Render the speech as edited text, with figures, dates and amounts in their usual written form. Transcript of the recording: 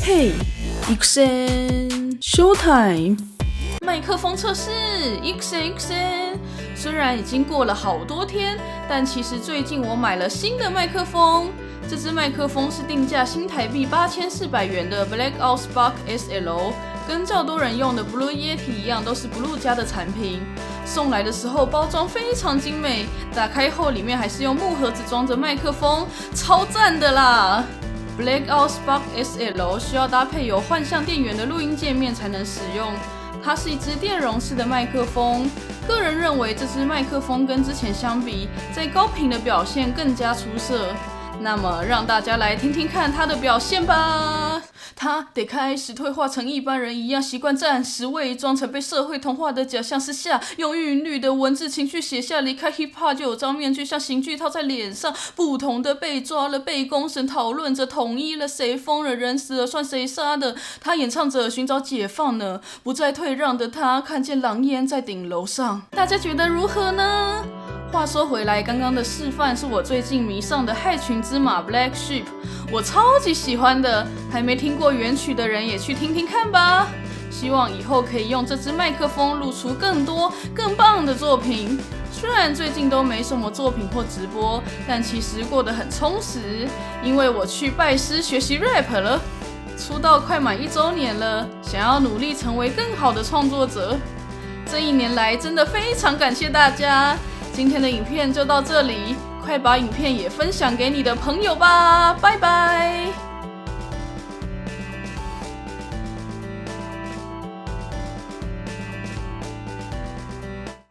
嘿，Ixen Showtime！麦克风测试 ，Ixen。虽然已经过了好多天，但其实最近我买了新的麦克风。这支麦克风是定价新台币8400元的 Blackout Spark SL， 跟较多人用的 Blue Yeti 一样，都是 Blue 家的产品。送来的时候包装非常精美，打开后里面还是用木盒子装着麦克风，超赞的啦！Blackout Spark SL 需要搭配有幻象电源的录音界面才能使用。它是一支电容式的麦克风，个人认为这支麦克风跟之前相比，在高频的表现更加出色。那么让大家来听听看它的表现吧。他得开始退化成一般人一样，习惯暂时伪装成被社会同化的假象之下，用韵律的文字情绪写下离开 hiphop 就有张面具，像刑具套在脸上，不同的被抓了，被公审讨论着，统一了谁疯了，人死了算谁杀的。他演唱着寻找解放呢，不再退让的他看见狼烟在顶楼上，大家觉得如何呢？话说回来，刚刚的示范是我最近迷上的害群之马 Black Sheep， 我超级喜欢的，还没听过原曲的人也去听听看吧。希望以后可以用这支麦克风录出更多更棒的作品。虽然最近都没什么作品或直播，但其实过得很充实，因为我去拜师学习 rap 了。出道快满1周年了，想要努力成为更好的创作者。这1年来真的非常感谢大家。今天的影片就到这里，快把影片也分享给你的朋友吧，拜拜。